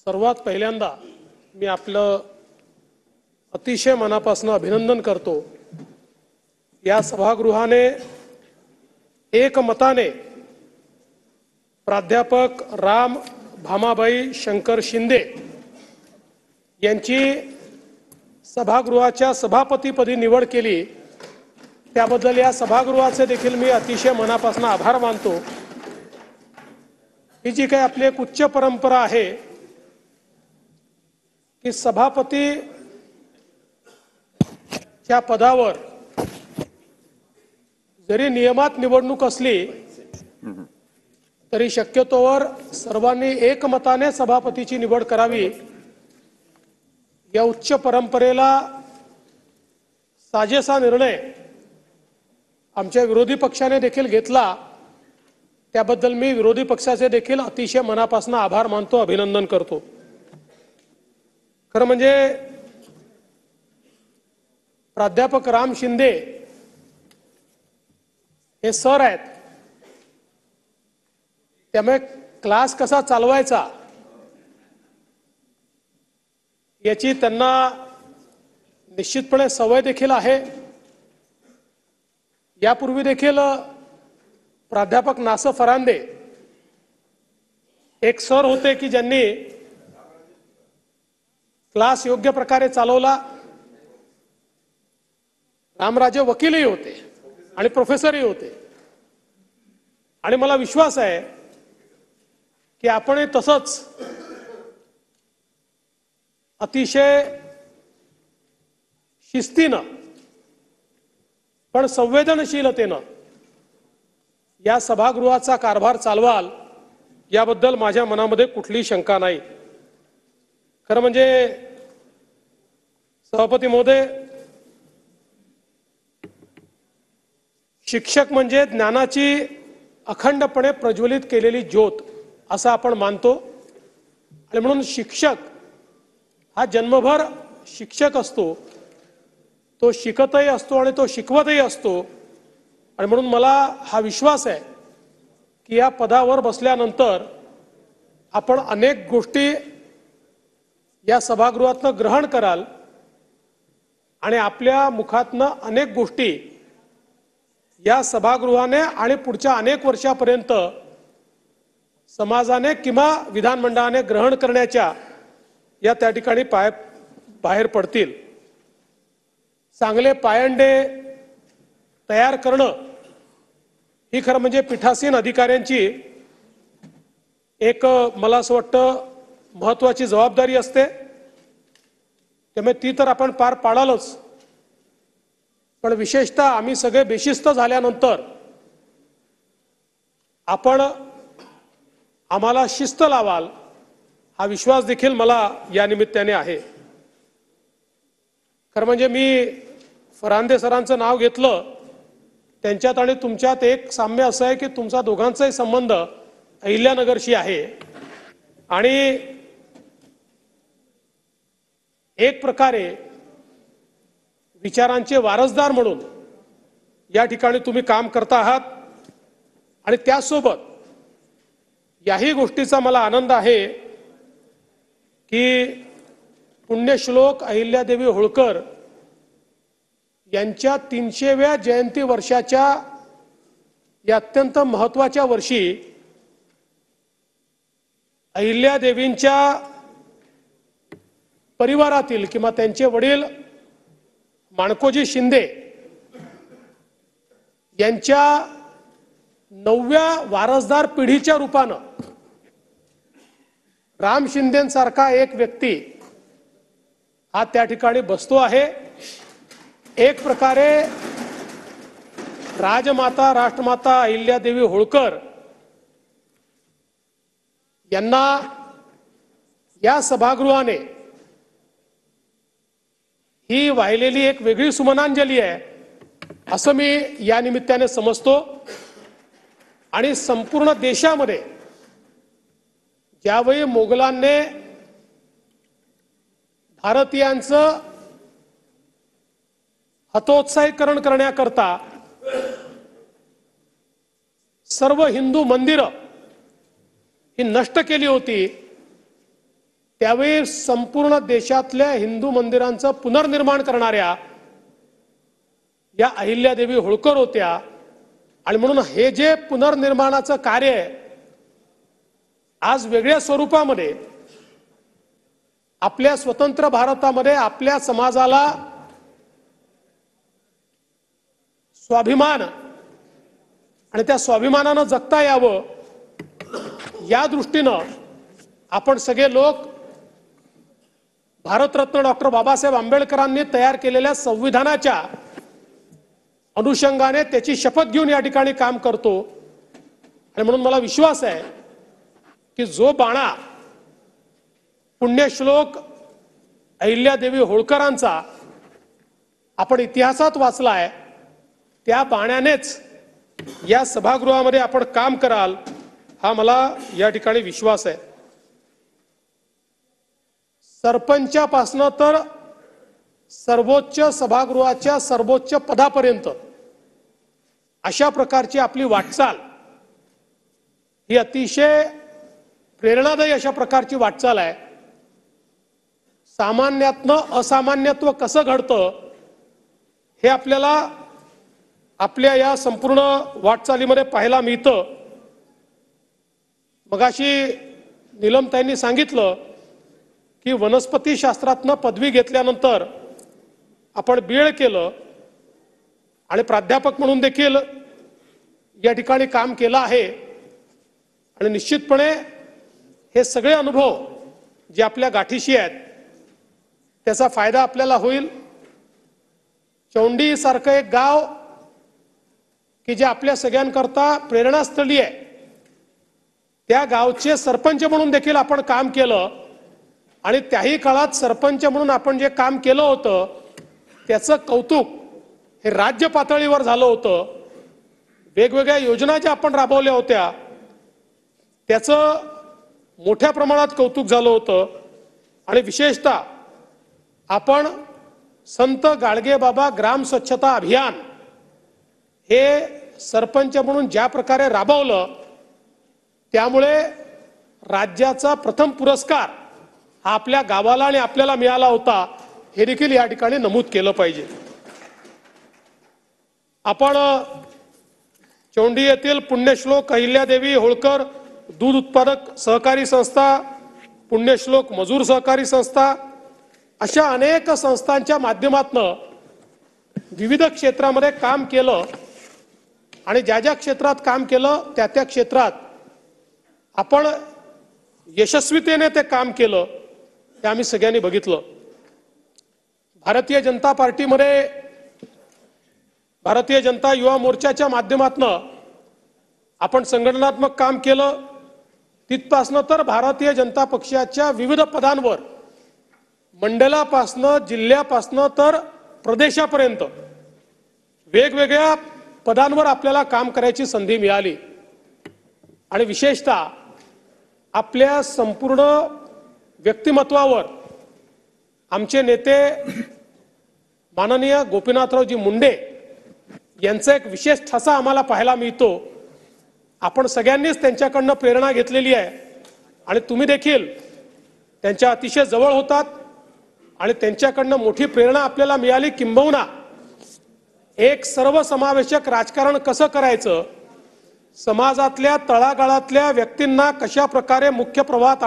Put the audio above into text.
सर्वात पहिल्यांदा मी आपलं अतिशय मनापासून अभिनंदन करतो। या सभागृहाने एकमताने प्राध्यापक राम भामाबाई शंकर शिंदे यांची सभागृहाच्या सभापतीपदी निवड केली। त्याबद्दल या सभागृहाचे देखील मी अतिशय मनापासून आभार मानतो। ही जी काही आपली एक उच्च परंपरा आहे की सभापती च्या पदावर जरी नियमात निवडणूक असली तरी शक्यतोवर सर्वांनी एकमताने सभापतीची निवड करावी। या उच्च परंपरेला साजेसा निर्णय आमच्या विरोधी पक्षाने देखील घेतला। त्याबद्दल मी विरोधी पक्षाचे देखील अतिशय मनापासून आभार मानतो, अभिनंदन करतो। खरं म्हणजे प्राध्यापक राम शिंदे हे सर आहेत, त्यामुळे क्लास कसा चालवायचा याची त्यांना निश्चितपणे सवय देखील आहे। यापूर्वी देखील प्राध्यापक नासर फरांदे एक सर होते की ज्यांनी क्लास योग्य प्रकारे चालवला। रामराजे वकीलही होते आणि प्रोफेसरही होते आणि मला विश्वास आहे की आपण तसंच अतिशय शिस्तीनं पण संवेदनशीलतेनं या सभागृहाचा कारभार चालवाल याबद्दल माझ्या मनामध्ये कुठलीही शंका नाही। खरं म्हणजे सभापती महोदय, शिक्षक म्हणजे ज्ञानाची अखंडपणे प्रज्वलित केलेली ज्योत असं आपण मानतो आणि म्हणून शिक्षक हा जन्मभर शिक्षक असतो, तो शिकतही असतो आणि तो शिकवतही असतो। आणि म्हणून मला हा विश्वास आहे की या पदावर बसल्यानंतर आपण अनेक गोष्टी या सभागृहातनं ग्रहण कराल आणि आपल्या मुखातनं अनेक गोष्टी या सभागृहाने आणि पुढच्या अनेक वर्षापर्यंत समाजाने किंवा विधानमंडळाने ग्रहण करण्याच्या या त्या ठिकाणी बाहेर पडतील। चांगले पायंडे तयार करणं ही खरं म्हणजे पीठासीन अधिकाऱ्यांची एक मला असं वाटतं महत्त्वाची जबाबदारी असते, त्यामुळे ती तर आपण पार पाडालच। पण विशेषतः आम्ही सगळे बेशिस्त झाल्यानंतर आपण आम्हाला शिस्त लावाल हा विश्वास देखील मला या निमित्ताने आहे। खरं म्हणजे मी फरांदे सरांचं नाव घेतलं, त्यांच्यात आणि तुमच्यात एक साम्य असं आहे की तुमचा दोघांचाही संबंध अहिल्यानगरशी आहे आणि एक प्रकारे विचारांचे वारसदार म्हणून या ठिकाणी तुम्ही काम करता आहात। आणि त्यासोबत याही गोष्टीचा मला आनंद आहे की पुण्यश्लोक अहिल्यादेवी होळकर यांच्या 300व्या जयंती वर्षाच्या या अत्यंत महत्त्वाच्या वर्षी अहिल्यादेवींच्या परिवारातील किंवा त्यांचे वडील माणकोजी शिंदे यांच्या 9व्या वारसदार पिढीच्या रूपानं राम शिंदेंसारखा एक व्यक्ती हा त्या ठिकाणी बसतो आहे। एक प्रकारे राजमाता राष्ट्रमाता अहिल्यादेवी होळकर यांना या सभागृहाने ही वाहिलेली एक वेगळी सुमनांजली आहे असं मी या निमित्ताने समजतो। आणि संपूर्ण देशामध्ये ज्यावेळी मोगलांनी भारतीयांचं हतोत्साहीकरण करण्याकरता सर्व हिंदू मंदिरं ही नष्ट केली होती, त्यावेळी संपूर्ण देशातल्या हिंदू मंदिरांचं पुनर्निर्माण करणाऱ्या या अहिल्यादेवी होळकर होत्या। आणि म्हणून हे जे पुनर्निर्माणाचं कार्य आहे आज वेगळ्या स्वरूपामध्ये आपल्या स्वतंत्र भारतामध्ये आपल्या समाजाला स्वाभिमान आणि त्या स्वाभिमानानं जगता यावं या दृष्टीनं आपण सगळे लोक भारतरत्न डॉक्टर बाबासाहेब आंबेडकरांनी तयार केलेल्या संविधानाच्या अनुषंगाने त्याची शपथ घेऊन या ठिकाणी काम करतो। आणि म्हणून मला विश्वास आहे की जो बाणा पुण्यश्लोक अहिल्यादेवी होळकरांचा आपण इतिहासात वाचलाय त्या बाण्यानेच या सभागृहामध्ये आपण काम कराल हा मला या ठिकाणी विश्वास आहे। सरपंचापासून तर सर्वोच्च सभागृहाच्या सर्वोच्च पदापर्यंत अशा प्रकारची आपली वाटचाल ही अतिशय प्रेरणादायी अशा प्रकारची वाटचाल आहे। सामान्यातनं असामान्यत्व कसं घडतं हे आपल्याला आपल्या या संपूर्ण वाटचालीमध्ये पाहायला मिळतं। मगाशी नीलमताईंनी सांगितलं की वनस्पती शास्त्रातनं पदवी घेतल्यानंतर आपण बीएड केलं आणि प्राध्यापक म्हणून देखील या ठिकाणी काम केलं आहे। आणि निश्चितपणे हे सगळे अनुभव जे आपल्या गाठीशी आहेत त्याचा फायदा आपल्याला होईल। चौंडी सारखं एक गाव की जे आपल्या सगळ्यांकरता प्रेरणास्थळी आहे त्या गावचे सरपंच म्हणून देखील आपण काम केलं आणि त्याही काळात सरपंच म्हणून आपण जे काम केलं होतं त्याचं कौतुक हे राज्य पातळीवर झालं होतं। वेगवेगळ्या योजना ज्या आपण राबवल्या होत्या त्याचं मोठ्या प्रमाणात कौतुक झालं होतं। आणि विशेषतः आपण संत गाडगेबाबा ग्राम स्वच्छता अभियान हे सरपंच म्हणून ज्या प्रकारे राबवलं त्यामुळे राज्याचा प्रथम पुरस्कार हा आपल्या गावाला आणि आपल्याला मिळाला होता हे देखील या ठिकाणी नमूद केलं पाहिजे। आपण चौंडी येथील पुण्यश्लोक अहिल्यादेवी होळकर दूध उत्पादक सहकारी संस्था, पुण्यश्लोक मजूर सहकारी संस्था अशा अनेक संस्थांच्या माध्यमातून विविध क्षेत्रामध्ये काम केलं आणि ज्या ज्या क्षेत्रात काम केलं त्या त्या क्षेत्रात आपण यशस्वीतेने ते काम केलं हे आम्ही सगळ्यांनी बघितलं। भारतीय जनता पार्टीमध्ये भारतीय जनता युवा मोर्चाच्या माध्यमातून आपण संघटनात्मक काम केलं। तिथपासनं तर भारतीय जनता पक्षाच्या विविध पदांवर मंडलापासनं जिल्ह्यापासनं तर प्रदेशापर्यंत वेगवेगळ्या पदांवर आपल्याला काम करायची संधी मिळाली। आणि विशेषतः आपल्या संपूर्ण व्यक्तिमत्वावर आमचे नेते माननीय गोपीनाथरावजी मुंडे यांचा एक विशेष ठसा आम्हाला पाहायला मिळतो। आपण सगळ्यांनीच त्यांच्याकडनं प्रेरणा घेतलेली आहे आणि तुम्ही देखील त्यांच्या अतिशय जवळ होतात आणि त्यांच्याकडनं मोठी प्रेरणा आपल्याला मिळाली। किंबहुना एक सर्वसमावेशक राजकारण कसं करायचं, समाजातल्या तळागाळातल्या व्यक्तींना कशा प्रकारे मुख्य प्रवाहात